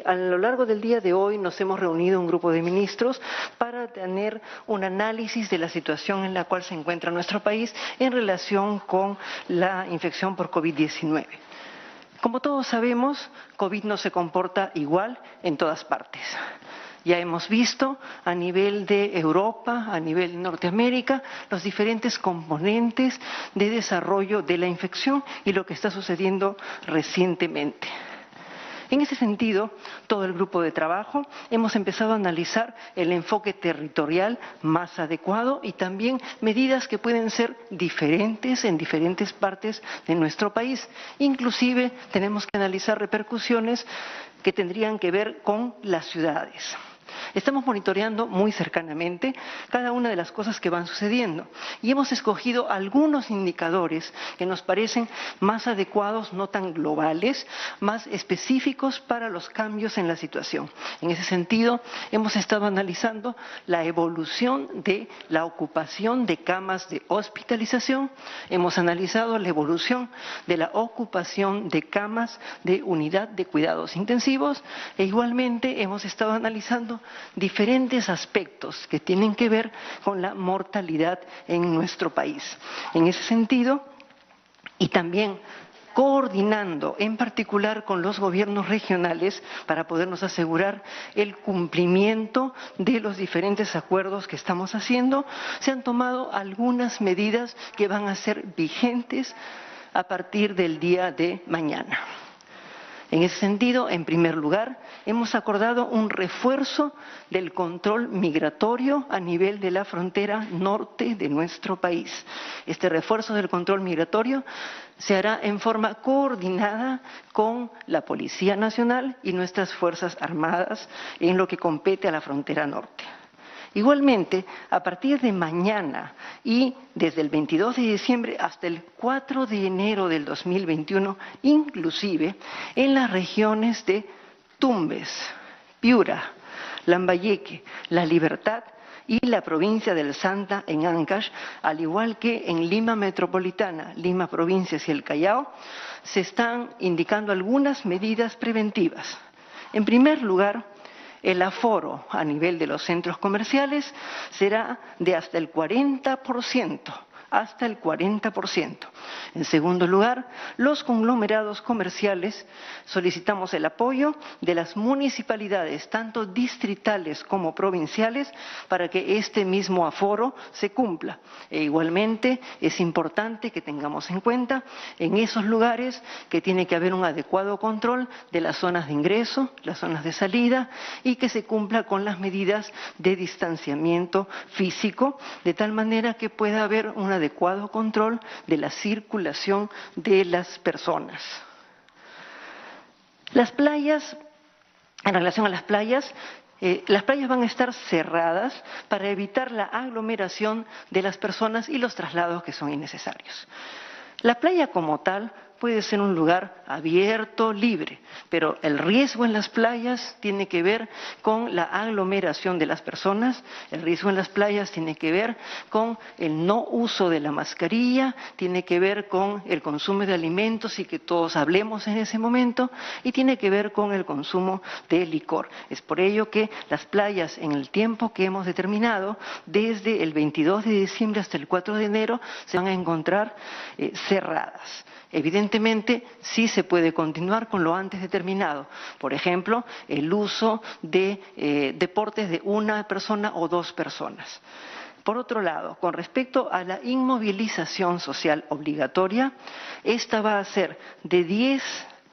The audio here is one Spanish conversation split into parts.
A lo largo del día de hoy nos hemos reunido un grupo de ministros para tener un análisis de la situación en la cual se encuentra nuestro país en relación con la infección por COVID-19. Como todos sabemos, COVID no se comporta igual en todas partes. Ya hemos visto a nivel de Europa, a nivel de Norteamérica, los diferentes componentes de desarrollo de la infección y lo que está sucediendo recientemente. En ese sentido, todo el grupo de trabajo hemos empezado a analizar el enfoque territorial más adecuado y también medidas que pueden ser diferentes en diferentes partes de nuestro país. Inclusive tenemos que analizar repercusiones que tendrían que ver con las ciudades. Estamos monitoreando muy cercanamente cada una de las cosas que van sucediendo y hemos escogido algunos indicadores que nos parecen más adecuados, no tan globales, más específicos para los cambios en la situación. En ese sentido, hemos estado analizando la evolución de la ocupación de camas de hospitalización, hemos analizado la evolución de la ocupación de camas de unidad de cuidados intensivos e igualmente hemos estado analizando diferentes aspectos que tienen que ver con la mortalidad en nuestro país. En ese sentido, y también coordinando en particular con los gobiernos regionales para podernos asegurar el cumplimiento de los diferentes acuerdos que estamos haciendo, se han tomado algunas medidas que van a ser vigentes a partir del día de mañana. En ese sentido, en primer lugar, hemos acordado un refuerzo del control migratorio a nivel de la frontera norte de nuestro país. Este refuerzo del control migratorio se hará en forma coordinada con la Policía Nacional y nuestras Fuerzas Armadas en lo que compete a la frontera norte. Igualmente, a partir de mañana y desde el 22 de diciembre hasta el 4 de enero del 2021, inclusive en las regiones de Tumbes, Piura, Lambayeque, La Libertad y la provincia del Santa en Ancash, al igual que en Lima Metropolitana, Lima Provincias y el Callao, se están indicando algunas medidas preventivas. En primer lugar, el aforo a nivel de los centros comerciales será de hasta el 40%, hasta el 40%. En segundo lugar, los conglomerados comerciales solicitamos el apoyo de las municipalidades, tanto distritales como provinciales, para que este mismo aforo se cumpla. E igualmente es importante que tengamos en cuenta en esos lugares que tiene que haber un adecuado control de las zonas de ingreso, las zonas de salida y que se cumpla con las medidas de distanciamiento físico, de tal manera que pueda haber un adecuado control de la circulación de las personas. Las playas, en relación a las playas van a estar cerradas para evitar la aglomeración de las personas y los traslados que son innecesarios. La playa como tal puede ser un lugar abierto, libre, pero el riesgo en las playas tiene que ver con la aglomeración de las personas, el riesgo en las playas tiene que ver con el no uso de la mascarilla, tiene que ver con el consumo de alimentos y que todos hablemos en ese momento, y tiene que ver con el consumo de licor. Es por ello que las playas en el tiempo que hemos determinado, desde el 22 de diciembre hasta el 4 de enero, se van a encontrar cerradas. Evidentemente, sí se puede continuar con lo antes determinado. Por ejemplo, el uso de deportes de una persona o dos personas. Por otro lado, con respecto a la inmovilización social obligatoria, esta va a ser de 10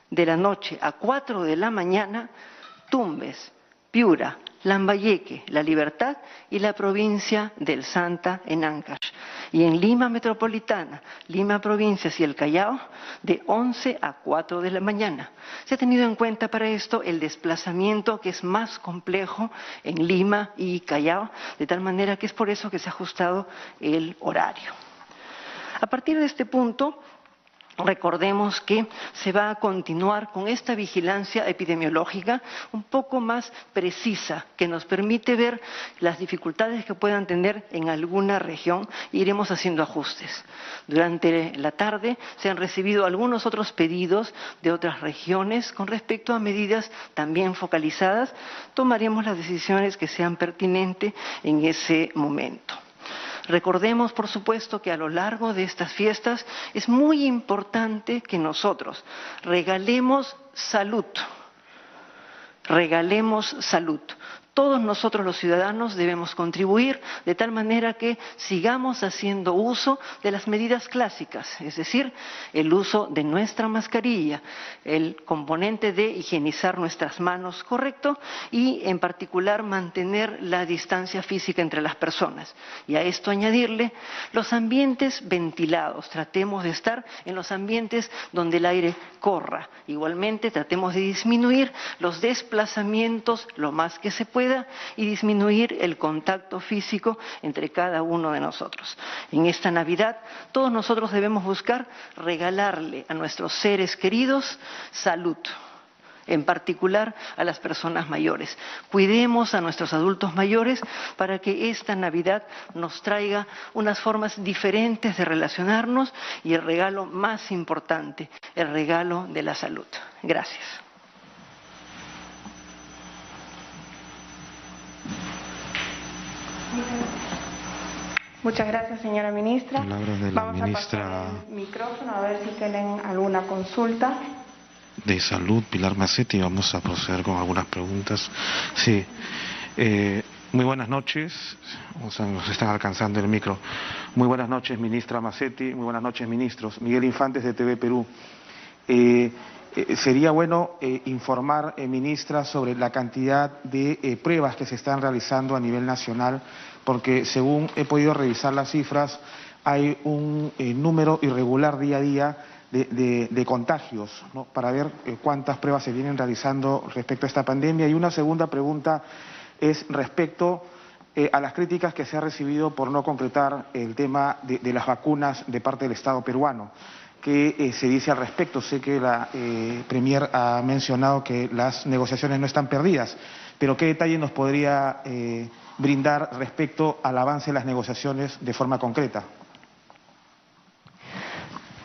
de la noche a 4 de la mañana, Tumbes, Piura, Lambayeque, La Libertad y la provincia del Santa en Ancash. Y en Lima Metropolitana, Lima Provincias y el Callao, de 11 a 4 de la mañana. Se ha tenido en cuenta para esto el desplazamiento que es más complejo en Lima y Callao, de tal manera que es por eso que se ha ajustado el horario. A partir de este punto, Recordemos que se va a continuar con esta vigilancia epidemiológica un poco más precisa, que nos permite ver las dificultades que puedan tener en alguna región e iremos haciendo ajustes. Durante la tarde se han recibido algunos otros pedidos de otras regiones con respecto a medidas también focalizadas. Tomaremos las decisiones que sean pertinentes en ese momento. Recordemos, por supuesto, que a lo largo de estas fiestas es muy importante que nosotros regalemos salud. Regalemos salud. Todos nosotros los ciudadanos debemos contribuir de tal manera que sigamos haciendo uso de las medidas clásicas, es decir, el uso de nuestra mascarilla, el componente de higienizar nuestras manos correcto y en particular mantener la distancia física entre las personas. Y a esto añadirle los ambientes ventilados, tratemos de estar en los ambientes donde el aire corra. Igualmente tratemos de disminuir los desplazamientos lo más que se pueda y disminuir el contacto físico entre cada uno de nosotros. En esta Navidad todos nosotros debemos buscar regalarle a nuestros seres queridos salud, en particular a las personas mayores. Cuidemos a nuestros adultos mayores para que esta Navidad nos traiga unas formas diferentes de relacionarnos y el regalo más importante, el regalo de la salud. Gracias. Muchas gracias, señora ministra. Palabras de la Vamos ministra a pasar el micrófono a ver si tienen alguna consulta. de Salud, Pilar Macetti. Vamos a proceder con algunas preguntas. Sí. Muy buenas noches. O sea, nos están alcanzando el micro. Muy buenas noches, ministra Macetti. Muy buenas noches, ministros. Miguel Infantes, de TV Perú. Sería bueno informar, ministra, sobre la cantidad de pruebas que se están realizando a nivel nacional, porque según he podido revisar las cifras, hay un número irregular día a día de contagios, ¿no?, para ver cuántas pruebas se vienen realizando respecto a esta pandemia. Y una segunda pregunta es respecto a las críticas que se ha recibido por no concretar el tema de las vacunas de parte del Estado peruano. ¿Qué se dice al respecto? Sé que la Premier ha mencionado que las negociaciones no están perdidas, pero ¿qué detalle nos podría brindar respecto al avance de las negociaciones de forma concreta?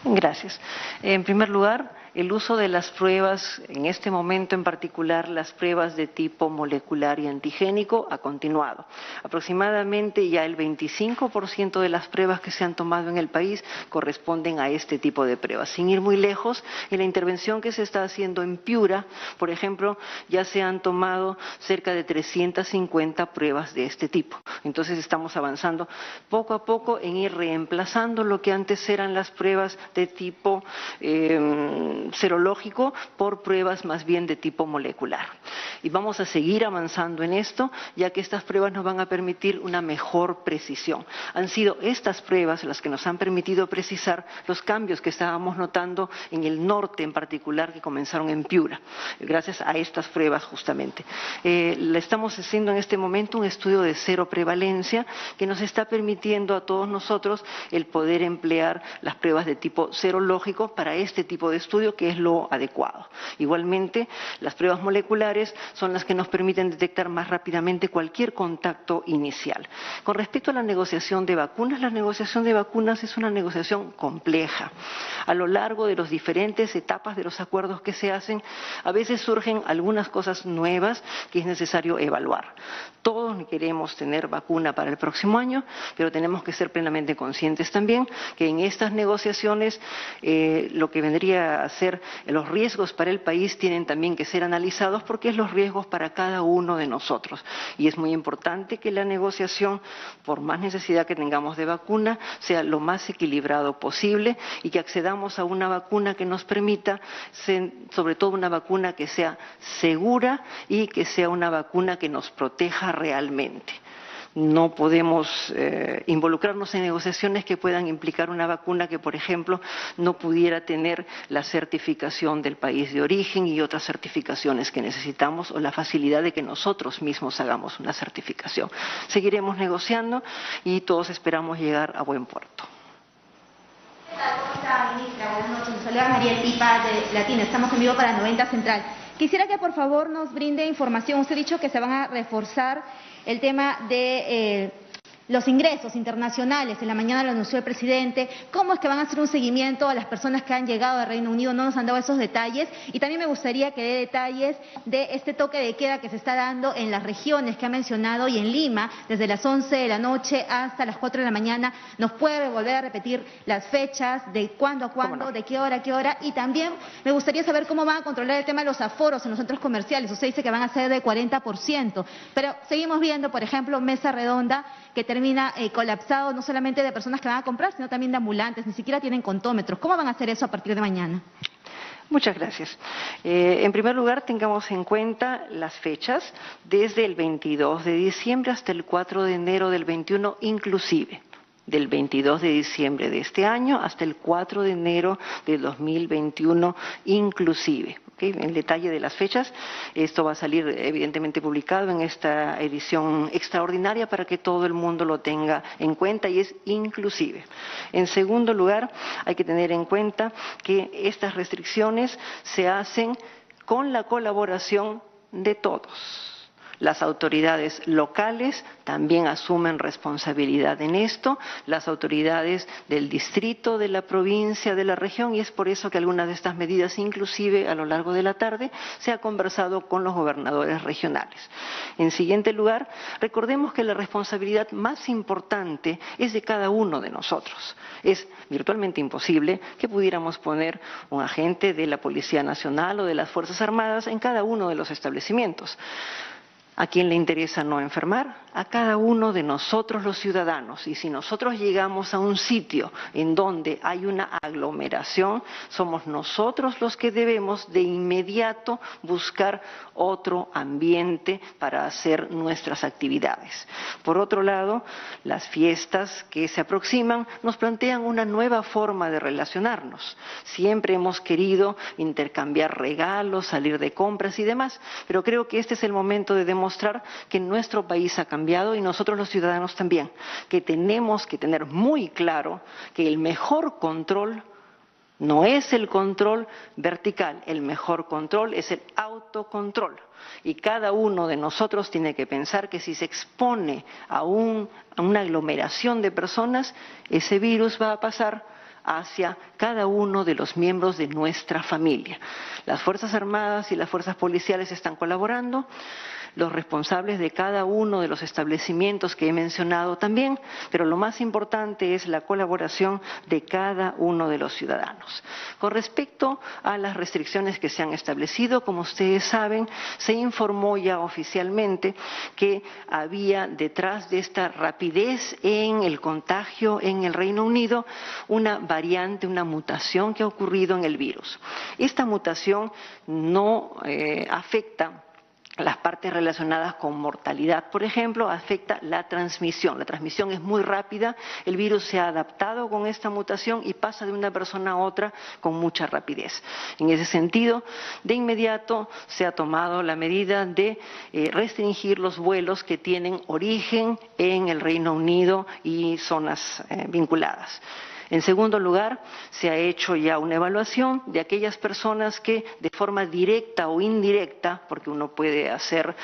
Gracias. En primer lugar, el uso de las pruebas, en este momento en particular, las pruebas de tipo molecular y antigénico, ha continuado. Aproximadamente ya el 25% de las pruebas que se han tomado en el país corresponden a este tipo de pruebas. Sin ir muy lejos, en la intervención que se está haciendo en Piura, por ejemplo, ya se han tomado cerca de 350 pruebas de este tipo. Entonces estamos avanzando poco a poco en ir reemplazando lo que antes eran las pruebas de tipo serológico por pruebas más bien de tipo molecular. Y vamos a seguir avanzando en esto, ya que estas pruebas nos van a permitir una mejor precisión. Han sido estas pruebas las que nos han permitido precisar los cambios que estábamos notando en el norte en particular, que comenzaron en Piura, gracias a estas pruebas justamente. Le estamos haciendo en este momento un estudio de cero prevalencia que nos está permitiendo a todos nosotros el poder emplear las pruebas de tipo serológico para este tipo de estudio, que es lo adecuado. Igualmente, las pruebas moleculares son las que nos permiten detectar más rápidamente cualquier contacto inicial. Con respecto a la negociación de vacunas, la negociación de vacunas es una negociación compleja. A lo largo de las diferentes etapas de los acuerdos que se hacen, a veces surgen algunas cosas nuevas que es necesario evaluar. Todos queremos tener vacuna para el próximo año, pero tenemos que ser plenamente conscientes también que en estas negociaciones lo que vendría a ser los riesgos para el país tienen también que ser analizados, porque es los riesgos para cada uno de nosotros. Y es muy importante que la negociación, por más necesidad que tengamos de vacuna, sea lo más equilibrado posible y que accedamos a una vacuna que nos permita, sobre todo una vacuna que sea segura y que sea una vacuna que nos proteja realmente. No podemos involucrarnos en negociaciones que puedan implicar una vacuna que, por ejemplo, no pudiera tener la certificación del país de origen y otras certificaciones que necesitamos, o la facilidad de que nosotros mismos hagamos una certificación. Seguiremos negociando y todos esperamos llegar a buen puerto. ¿Qué tal? ¿Cómo está, ministra? Buenas noches. saluda María Tipa de Latina, estamos en vivo para 90 Central. Quisiera que por favor nos brinde información. Usted ha dicho que se van a reforzar el tema de los ingresos internacionales. En la mañana lo anunció el presidente. ¿Cómo es que van a hacer un seguimiento a las personas que han llegado al Reino Unido? No nos han dado esos detalles. Y también me gustaría que dé detalles de este toque de queda que se está dando en las regiones que ha mencionado y en Lima, desde las 11 de la noche hasta las 4 de la mañana. ¿Nos puede volver a repetir las fechas, de cuándo a cuándo, de qué hora a qué hora? Y también me gustaría saber cómo van a controlar el tema de los aforos en los centros comerciales. Usted dice que van a ser de 40%, pero seguimos viendo, por ejemplo, Mesa Redonda, que termina colapsado no solamente de personas que van a comprar, sino también de ambulantes, ni siquiera tienen contómetros. ¿Cómo van a hacer eso a partir de mañana? Muchas gracias. En primer lugar, tengamos en cuenta las fechas desde el 22 de diciembre hasta el 4 de enero del 21 inclusive. Del 22 de diciembre de este año hasta el 4 de enero de 2021 inclusive. En detalle de las fechas, esto va a salir evidentemente publicado en esta edición extraordinaria para que todo el mundo lo tenga en cuenta y es inclusive. En segundo lugar, hay que tener en cuenta que estas restricciones se hacen con la colaboración de todos. Las autoridades locales también asumen responsabilidad en esto, las autoridades del distrito, de la provincia, de la región, y es por eso que algunas de estas medidas, inclusive a lo largo de la tarde, se ha conversado con los gobernadores regionales. En siguiente lugar, recordemos que la responsabilidad más importante es de cada uno de nosotros. Es virtualmente imposible que pudiéramos poner un agente de la Policía Nacional o de las Fuerzas Armadas en cada uno de los establecimientos. ¿A quién le interesa no enfermar? A cada uno de nosotros los ciudadanos. Y si nosotros llegamos a un sitio en donde hay una aglomeración, somos nosotros los que debemos de inmediato buscar otro ambiente para hacer nuestras actividades. Por otro lado, las fiestas que se aproximan nos plantean una nueva forma de relacionarnos. Siempre hemos querido intercambiar regalos, salir de compras y demás, pero creo que este es el momento de demostrar que nuestro país ha cambiado y nosotros los ciudadanos también, que tenemos que tener muy claro que el mejor control no es el control vertical, el mejor control es el autocontrol. Y cada uno de nosotros tiene que pensar que si se expone a una aglomeración de personas, ese virus va a pasar hacia cada uno de los miembros de nuestra familia. Las Fuerzas Armadas y las Fuerzas Policiales están colaborando, los responsables de cada uno de los establecimientos que he mencionado también, pero lo más importante es la colaboración de cada uno de los ciudadanos. Con respecto a las restricciones que se han establecido, como ustedes saben, se informó ya oficialmente que había detrás de esta rapidez en el contagio en el Reino Unido una variante, una mutación que ha ocurrido en el virus. Esta mutación no afecta las partes relacionadas con mortalidad, por ejemplo, afecta la transmisión. La transmisión es muy rápida, el virus se ha adaptado con esta mutación y pasa de una persona a otra con mucha rapidez. En ese sentido, de inmediato se ha tomado la medida de restringir los vuelos que tienen origen en el Reino Unido y zonas vinculadas. En segundo lugar, se ha hecho ya una evaluación de aquellas personas que de forma directa o indirecta, porque uno puede hacer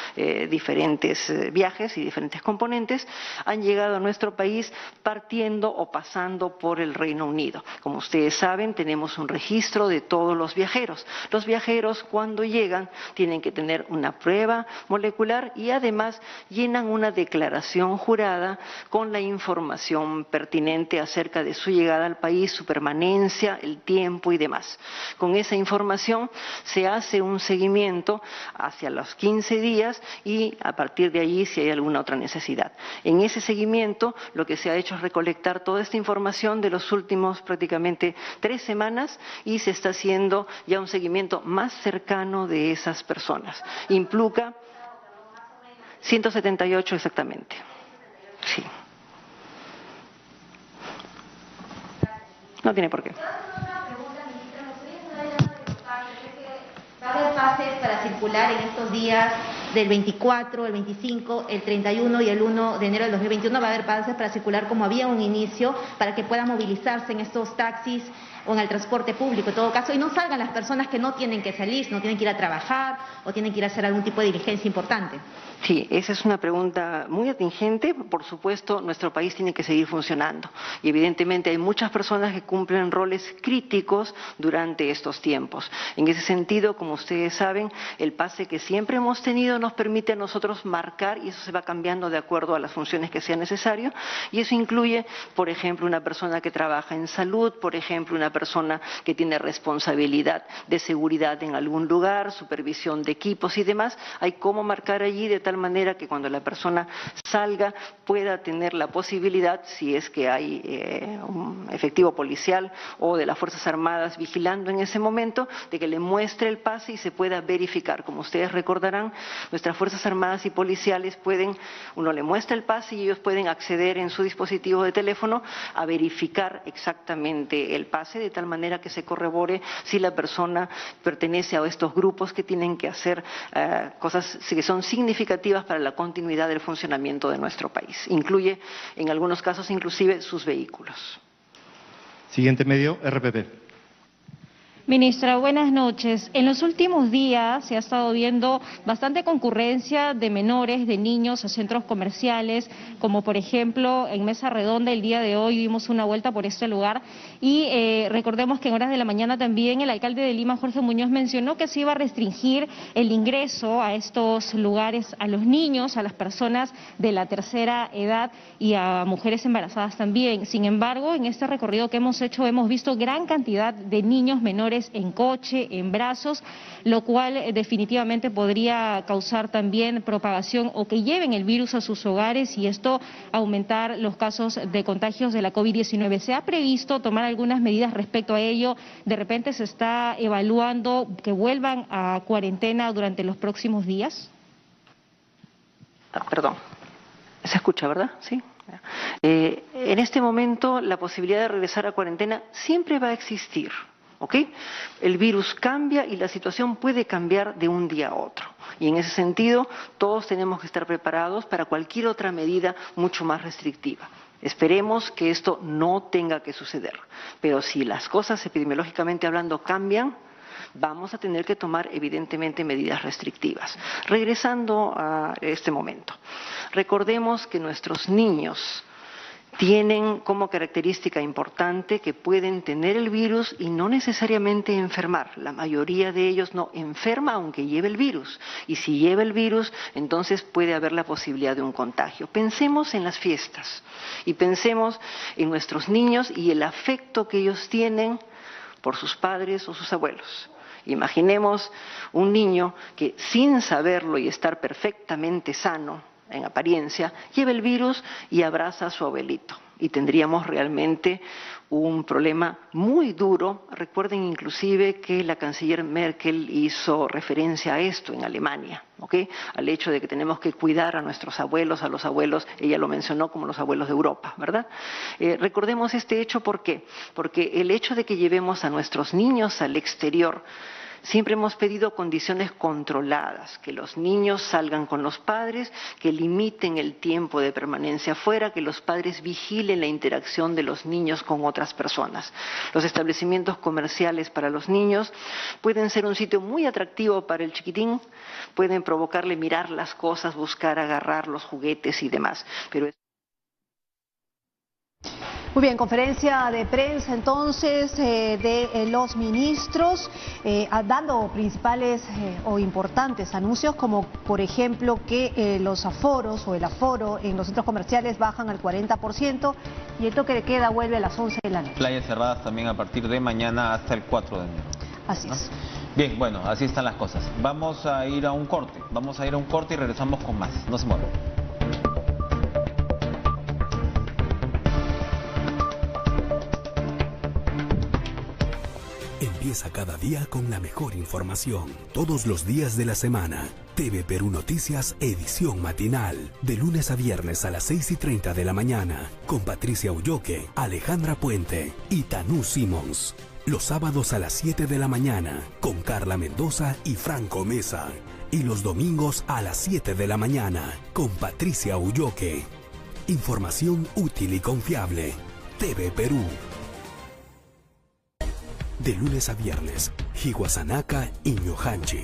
diferentes viajes y diferentes componentes, han llegado a nuestro país partiendo o pasando por el Reino Unido. Como ustedes saben, tenemos un registro de todos los viajeros. Los viajeros, cuando llegan, tienen que tener una prueba molecular y además llenan una declaración jurada con la información pertinente acerca de su llegada al país, su permanencia, el tiempo y demás. Con esa información se hace un seguimiento hacia los 15 días y a partir de allí si hay alguna otra necesidad. En ese seguimiento lo que se ha hecho es recolectar toda esta información de los últimos prácticamente 3 semanas y se está haciendo ya un seguimiento más cercano de esas personas. Implica 178 exactamente. Sí. No tiene por qué. ¿Va a haber pases para circular en estos días del 24, el 25, el 31 y el 1 de enero del 2021? ¿Va a haber pases para circular como había un inicio para que puedan movilizarse en estos taxis o en el transporte público en todo caso, y no salgan las personas que no tienen que salir, no tienen que ir a trabajar o tienen que ir a hacer algún tipo de diligencia importante? Sí, esa es una pregunta muy atingente. Por supuesto, nuestro país tiene que seguir funcionando y evidentemente hay muchas personas que cumplen roles críticos durante estos tiempos. En ese sentido, como ustedes saben, el pase que siempre hemos tenido nos permite a nosotros marcar, y eso se va cambiando de acuerdo a las funciones que sea necesario, y eso incluye, por ejemplo, una persona que trabaja en salud, por ejemplo, una persona que tiene responsabilidad de seguridad en algún lugar, supervisión de equipos y demás. Hay cómo marcar allí de tal manera que cuando la persona salga pueda tener la posibilidad, si es que hay un efectivo policial o de las Fuerzas Armadas vigilando en ese momento, de que le muestre el pase y se pueda verificar. Como ustedes recordarán, nuestras Fuerzas Armadas y policiales uno le muestra el pase y ellos pueden acceder en su dispositivo de teléfono a verificar exactamente el pase, de tal manera que se corrobore si la persona pertenece a estos grupos que tienen que hacer cosas que son significativas para la continuidad del funcionamiento de nuestro país. Incluye, en algunos casos, inclusive sus vehículos. Siguiente medio, RPP. Ministra, buenas noches. En los últimos días se ha estado viendo bastante concurrencia de menores, de niños a centros comerciales, como por ejemplo en Mesa Redonda el día de hoy dimos una vuelta por este lugar y recordemos que en horas de la mañana también el alcalde de Lima, Jorge Muñoz, mencionó que se iba a restringir el ingreso a estos lugares a los niños, a las personas de la tercera edad y a mujeres embarazadas también. Sin embargo, en este recorrido que hemos hecho hemos visto gran cantidad de niños menores en coche, en brazos, lo cual definitivamente podría causar también propagación o que lleven el virus a sus hogares y esto aumentar los casos de contagios de la COVID-19. ¿Se ha previsto tomar algunas medidas respecto a ello? ¿De repente se está evaluando que vuelvan a cuarentena durante los próximos días? Perdón, ¿se escucha, verdad? Sí. En este momento la posibilidad de regresar a cuarentena siempre va a existir. ¿Ok? El virus cambia y la situación puede cambiar de un día a otro. Y en ese sentido, todos tenemos que estar preparados para cualquier otra medida mucho más restrictiva. Esperemos que esto no tenga que suceder. Pero si las cosas epidemiológicamente hablando cambian, vamos a tener que tomar evidentemente medidas restrictivas. Regresando a este momento, recordemos que nuestros niños tienen como característica importante que pueden tener el virus y no necesariamente enfermar. La mayoría de ellos no enferma aunque lleve el virus. Y si lleva el virus, entonces puede haber la posibilidad de un contagio. Pensemos en las fiestas y pensemos en nuestros niños y el afecto que ellos tienen por sus padres o sus abuelos. Imaginemos un niño que sin saberlo y estar perfectamente sano, en apariencia, lleva el virus y abraza a su abuelito. Y tendríamos realmente un problema muy duro. Recuerden inclusive que la canciller Merkel hizo referencia a esto en Alemania, ¿ok? Al hecho de que tenemos que cuidar a nuestros abuelos, a los abuelos, ella lo mencionó como los abuelos de Europa, ¿verdad? Recordemos este hecho, ¿por qué? Porque el hecho de que llevemos a nuestros niños al exterior, siempre hemos pedido condiciones controladas, que los niños salgan con los padres, que limiten el tiempo de permanencia afuera, que los padres vigilen la interacción de los niños con otras personas. Los establecimientos comerciales para los niños pueden ser un sitio muy atractivo para el chiquitín, pueden provocarle mirar las cosas, buscar agarrar los juguetes y demás, pero Muy bien, conferencia de prensa entonces de los ministros dando principales o importantes anuncios como por ejemplo que los aforos o el aforo en los centros comerciales bajan al 40% y el toque de queda vuelve a las 11 de la noche. Playas cerradas también a partir de mañana hasta el 4 de enero. Así ¿no? es. Bien, bueno, así están las cosas. Vamos a ir a un corte y regresamos con más. No se muevan. Empieza cada día con la mejor información, todos los días de la semana. TV Perú Noticias, edición matinal, de lunes a viernes a las 6:30 de la mañana, con Patricia Ulloque, Alejandra Puente y Tanú Simons. Los sábados a las 7 de la mañana, con Carla Mendoza y Franco Mesa. Y los domingos a las 7 de la mañana, con Patricia Ulloque. Información útil y confiable. TV Perú. De lunes a viernes, Higuasanaka y Ñojanchi.